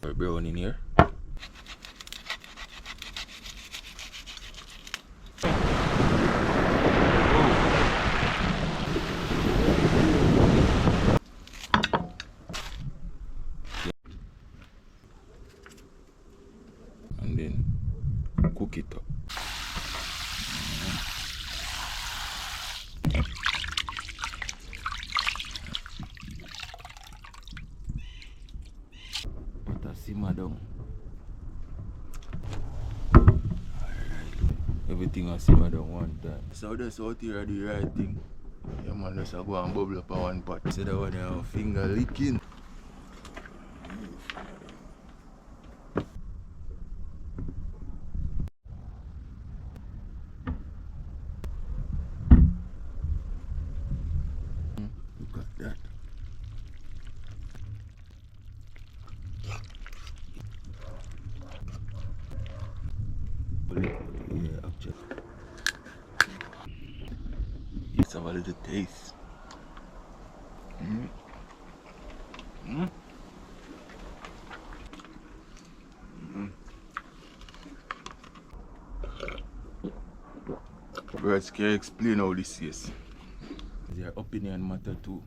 Brown in here. And then cook it up. Butter simmer down. Everything will simmer down one time. So that's out here the right thing. Yeah man, just go and bubble up on one pot. So that one have finger licking. Look at that. Yeah, actually. Let's have a little taste. Words can't explain how this is. Their opinion matter too.